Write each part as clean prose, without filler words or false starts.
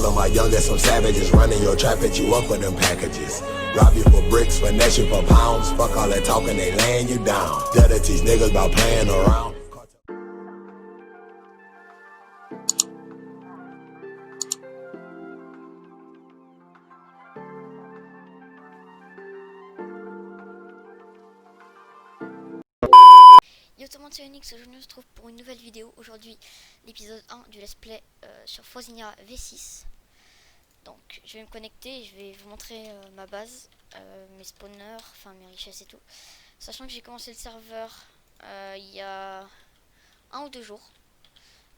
All of my youngest, some savages running your trap at you up for them packages. Rob you for bricks, finesse you for pounds. Fuck all that talking, they laying you down. That'll teach niggas about playing around. Yo tout le monde, c'est Onyx, aujourd'hui on se retrouve pour une nouvelle vidéo. Aujourd'hui l'épisode 1 du let's play sur Frosinia V6. Donc je vais me connecter et je vais vous montrer ma base, mes spawners, enfin mes richesses et tout. Sachant que j'ai commencé le serveur il y a 1 ou 2 jours,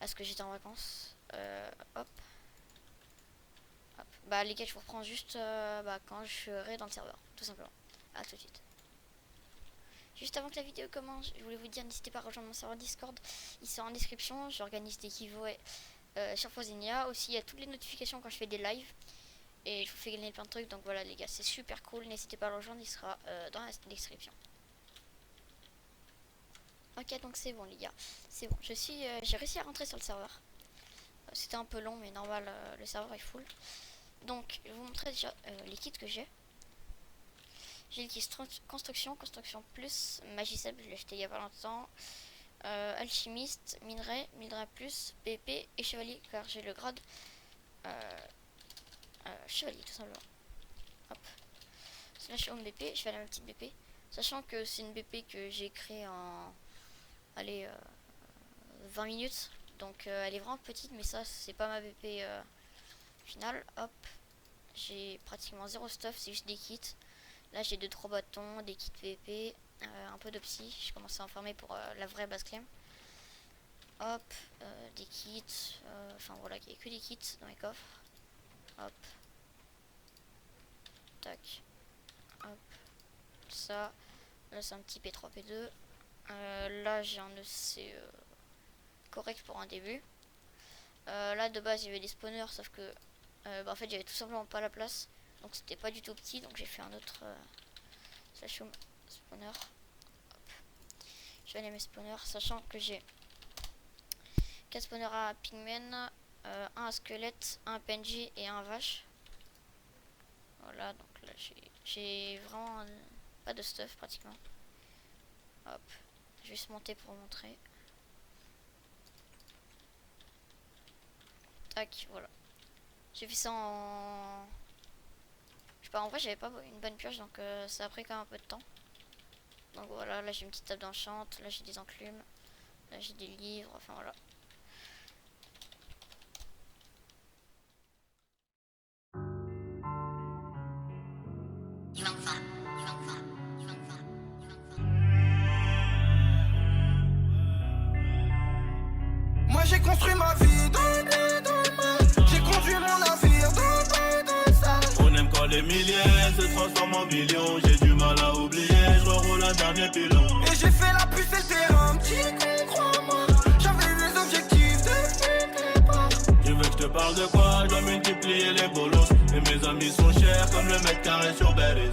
parce que j'étais en vacances. Hop. Bah les gars, je vous reprends juste quand je serai dans le serveur, tout simplement. A tout de suite. Juste avant que la vidéo commence, je voulais vous dire, n'hésitez pas à rejoindre mon serveur Discord, il sera en description. J'organise des giveaways sur Frosinia. Aussi, il y a toutes les notifications quand je fais des lives. Et je vous fais gagner plein de trucs, donc voilà les gars, c'est super cool. N'hésitez pas à le rejoindre, il sera dans la description. Ok, donc c'est bon les gars, c'est bon, j'ai réussi à rentrer sur le serveur. C'était un peu long, mais normal, le serveur est full. Donc, je vais vous montrer déjà les kits que j'ai. J'ai le kit construction plus, Magicep, je l'ai acheté il y a pas longtemps. Alchimiste, minerai plus, BP et chevalier, car j'ai le grade chevalier tout simplement. Hop. Slash home BP, je vais aller à ma petite BP. Sachant que c'est une BP que j'ai créée en 20 minutes. Donc elle est vraiment petite, mais ça c'est pas ma BP finale. Hop. J'ai pratiquement zéro stuff, c'est juste des kits. Là j'ai 2-3 bâtons, des kits PVP, un peu de psy. Je commence à en farmer pour la vraie base claim. Hop, des kits, enfin voilà, il n'y a que des kits dans les coffres. Hop. Tac. Hop. Ça. Là c'est un petit P3, P2. Là j'ai un EC correct pour un début. Là de base il y avait des spawners, sauf que en fait j'avais tout simplement pas la place. Donc c'était pas du tout petit, donc j'ai fait un autre slash home spawner. Hop. Je vais aller mes spawners, sachant que j'ai 4 spawners à pigmen, un à squelette, un à PNJ et un à vache. Voilà, donc là j'ai vraiment pas de stuff pratiquement. Hop, je vais se monter pour vous montrer. Tac, voilà. J'ai fait ça en... Je sais pas, en vrai j'avais pas une bonne pioche, donc ça a pris quand même un peu de temps. Donc voilà, là j'ai une petite table d'enchant, là j'ai des enclumes, là j'ai des livres, enfin voilà. Moi j'ai construit ma vie dans le mal. J'ai conduit mon navire dans le sale. On aime quand les milliers se transforment en millions. J'ai du mal à oublier, je reroule un dernier pilon. Et j'ai fait la puce et le terrain, petit con, crois-moi. J'avais des objectifs depuis le départ. Tu veux que je te parle de quoi? Je dois multiplier les bolos. Et mes amis sont chers comme le mètre carré sur Belize.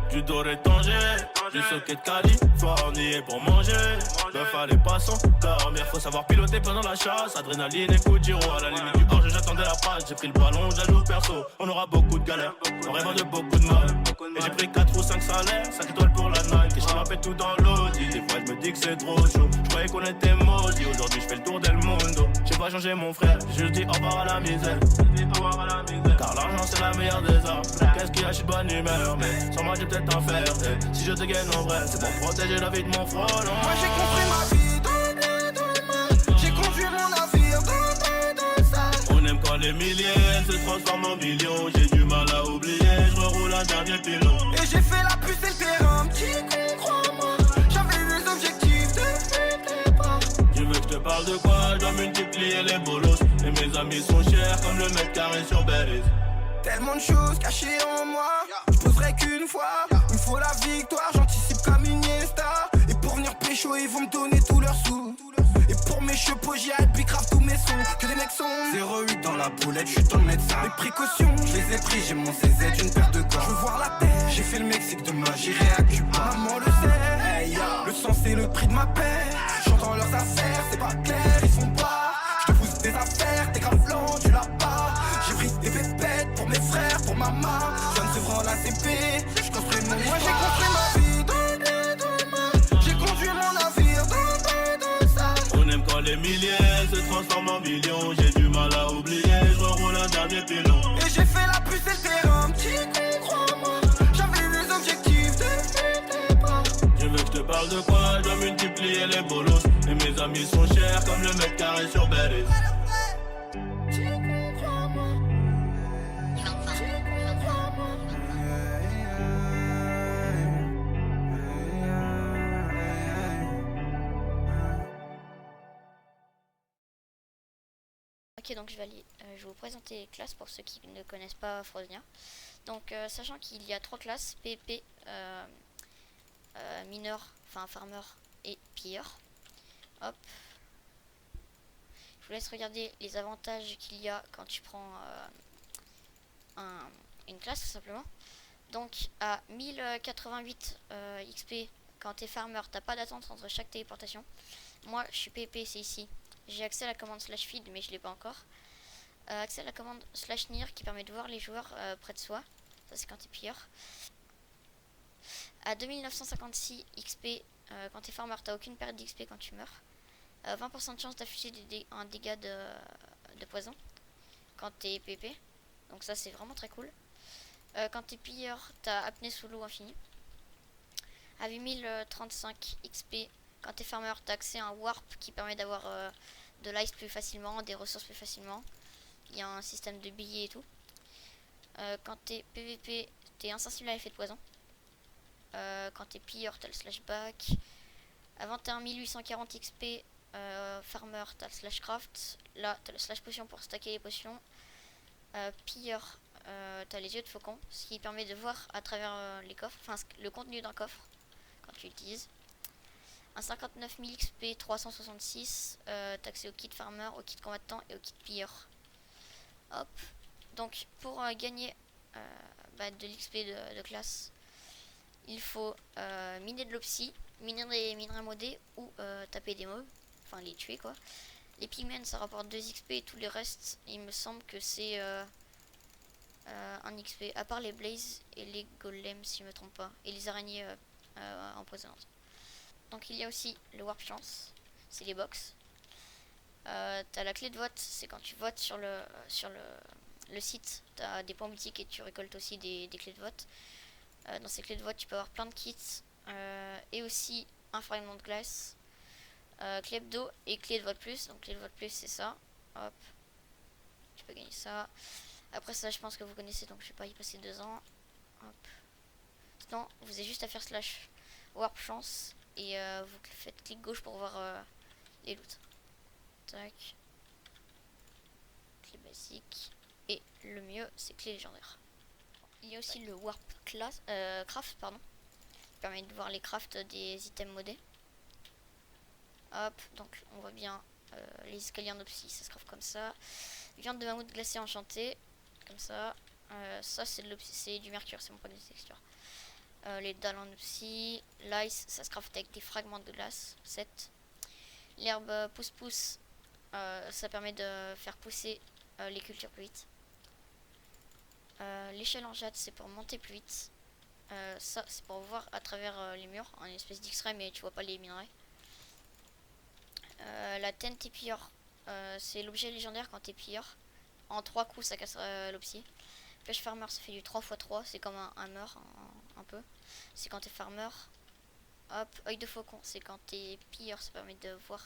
Du doré Tanger, du socket de Californie pour manger. Le fallait pas s'endormir, faut savoir piloter pendant la chasse. Adrénaline et coup de giro, à la limite du hors, j'attendais la passe. J'ai pris le ballon, j'alloue perso. On aura beaucoup de galères, on rêve de beaucoup de mal. Et j'ai pris 4 ou 5 salaires, 5 étoiles pour la night. Et je m'appelle tout dans l'audi, des fois je me dis que c'est trop chaud. Je croyais qu'on était maudits, aujourd'hui je fais le tour del mundo. J'ai pas changé mon frère, je dis au revoir à la misère. Car l'argent c'est la meilleure des armes. Qu'est-ce qu'il y a, je suis de bonne humeur, mais sans moi j'ai peut-être un fer. Si je te gagne en vrai, c'est pour protéger la vie de mon front. Moi j'ai construit ma vie dans le mal. J'ai conduit mon navire dans le sale. On aime quand les milliers se transforment en millions. J'ai du mal à oublier, je reroule un dernier pilon. Et j'ai fait la puce et le terrain, petit con, crois-moi. J'avais des objectifs depuis le départ. Tu veux que je te parle de quoi? Je dois multiplier les bolos. Et mes amis sont chers comme le mètre carré sur Belize. Tellement de choses cachées en moi. Je poserai qu'une fois. Il me faut la victoire, j'anticipe comme Iniesta. Et pour venir pécho, ils vont me donner tous leurs sous. Et pour mes chevaux, j'y ai grave tous mes sons. Que des mecs sont 08 dans la boulette, je suis dans le médecin. Les précautions, je les ai pris, j'ai mon CZ, une paire de gants. Je veux voir la terre, j'ai fait le Mexique, demain j'irai à Cuba. Maman le sait, hey, le sang c'est le prix de ma paix. J'entends leurs affaires, c'est pas clair, ils font pas. Je te pousse des affaires, t'es grave lent, tu l'as pas. J'ai pris des bébés. Lama. Je viens de se prendre la CP, je construis mon. Moi j'ai construit ma vie dans le mal. J'ai conduit mon navire dans le sale. On aime quand les milliers se transforment en millions. J'ai du mal à oublier, je reroule un dernier pilon. Et j'ai fait la puce et le terrain, petit con, crois-moi. J'avais des objectifs de tes bras. Tu veux que je te parle de quoi? Je dois multiplier les bolos. Et mes amis sont chers comme le mètre carré sur Berry. Petit con, crois-moi. Ok, donc je vais vais vous présenter les classes pour ceux qui ne connaissent pas Frosnia. Donc sachant qu'il y a 3 classes, PvP, mineur, enfin farmer et pilleur. Hop. Je vous laisse regarder les avantages qu'il y a quand tu prends une classe tout simplement. Donc à 1088 XP quand t'es farmer, t'as pas d'attente entre chaque téléportation. Moi je suis PvP, c'est ici. J'ai accès à la commande /feed mais je l'ai pas encore. Accès à la commande /near qui permet de voir les joueurs près de soi. Ça c'est quand t'es pilleur. À 2956 XP quand t'es farmer, t'as aucune perte d'XP quand tu meurs. 20% de chance d'afficher un dégât de poison quand t'es PvP. Donc ça c'est vraiment très cool. Quand t'es pilleur, t'as apnée sous l'eau infini. À 8035 XP quand t'es farmer, t'as accès à un warp qui permet d'avoir de l'ice plus facilement, des ressources plus facilement. Il y a un système de billets et tout. Quand t'es PvP, t'es insensible à l'effet de poison. Quand t'es pilleur, t'as le slashback. À 21840 XP, farmer, t'as le /craft. Là, t'as le /potion pour stacker les potions. Pilleur, t'as les yeux de faucon, ce qui permet de voir à travers les coffres, enfin le contenu d'un coffre quand tu l'utilises. Un 59 000 XP 366, t'as accès au kit farmer, au kit combattant et au kit pilleur. Hop. Donc pour gagner de l'XP de classe, il faut miner de l'opsie, miner des minerais modés ou taper des mobs, enfin les tuer quoi. Les pigments ça rapporte 2 XP et tous les restes il me semble que c'est un XP, à part les blazes et les golems si je me trompe pas, et les araignées empoisonnantes. Donc il y a aussi le warp chance, c'est les box. T'as la clé de vote, c'est quand tu votes sur le site, t'as des points boutiques et tu récoltes aussi des clés de vote. Dans ces clés de vote tu peux avoir plein de kits et aussi un fragment de glace, clé hebdo et clé de vote plus. Donc clé de vote plus c'est ça, hop, tu peux gagner ça. Après ça je pense que vous connaissez donc je vais pas y passer 2 ans. Hop. Sinon vous avez juste à faire /warp chance et vous faites clic gauche pour voir les loots. Tac. Clé basique. Et le mieux c'est clé légendaire. Il y a aussi le warp craft pardon, qui permet de voir les crafts des items modés. Hop, donc on voit bien les escaliers en opsie, ça se craft comme ça. Viande de mammouth glacée enchantée, comme ça. Ça c'est du mercure, c'est mon point de texture. Les dalles en opsie, l'ice, ça se craft avec des fragments de glace, 7. L'herbe pousse-pousse, ça permet de faire pousser les cultures plus vite. L'échelle en jade c'est pour monter plus vite. Ça c'est pour voir à travers les murs en espèce d'X-ray mais tu vois pas les minerais. La tente pilleur, c'est l'objet légendaire quand t'es pilleur. En 3 coups ça casse l'opsie. Pêche farmer ça fait du 3x3, c'est comme un hammer un peu. C'est quand t'es farmer. Hop, œil de faucon c'est quand t'es pilleur, ça permet de voir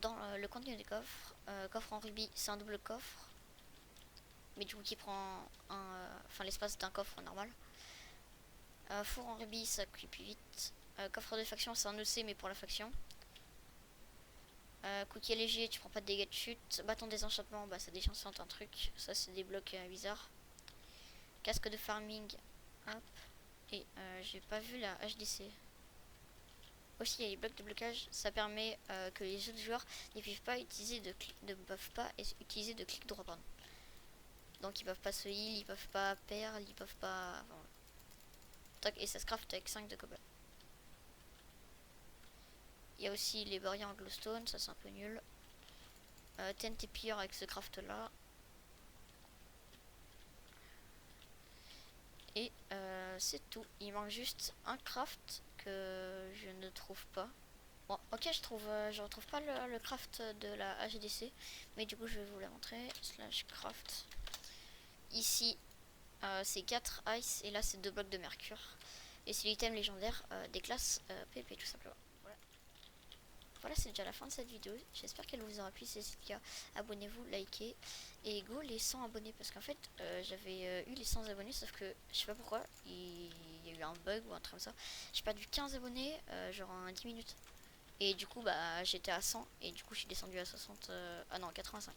dans le contenu des coffres. Coffre en rubis c'est un double coffre, mais du coup qui prend l'espace d'un coffre normal. Four en rubis ça cuit plus vite. Coffre de faction c'est un EC mais pour la faction. Cookie léger tu prends pas de dégâts de chute. Bâton des enchantements ça déchante un truc, ça c'est des blocs bizarres. Casque de farming, hop. Et j'ai pas vu la HDC. Aussi il y a les blocs de blocage, ça permet que les autres joueurs ne peuvent pas utiliser de clic droit pardon. Donc ils peuvent pas se heal, ils peuvent pas perdre, ils peuvent pas... Bon. Tac, et ça se craft avec 5 de cobble. Il y a aussi les barrières en glowstone, ça c'est un peu nul. TNT pilleur avec ce craft là. Et c'est tout. Il manque juste un craft que je ne trouve pas. Bon, ok, je retrouve pas le craft de la AGDC, mais du coup je vais vous la montrer. Slash craft. Ici, c'est 4 ice et là c'est 2 blocs de mercure. Et c'est l'item légendaire des classes PP tout simplement. Voilà, c'est déjà la fin de cette vidéo. J'espère qu'elle vous aura plu. Si c'est le cas, abonnez-vous, likez et go les 100 abonnés. Parce qu'en fait, j'avais eu les 100 abonnés, sauf que je sais pas pourquoi, il y a eu un bug ou un truc comme ça. J'ai perdu 15 abonnés, genre en 10 minutes. Et du coup, bah j'étais à 100 et du coup, je suis descendu à 60. Ah non, 85.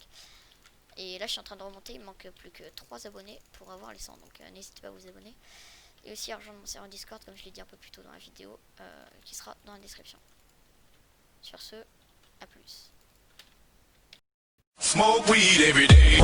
Et là, je suis en train de remonter. Il me manque plus que 3 abonnés pour avoir les 100. Donc, n'hésitez pas à vous abonner. Et aussi à rejoindre mon serveur Discord, comme je l'ai dit un peu plus tôt dans la vidéo, qui sera dans la description. Sur ce, à plus. Smoke weed every day.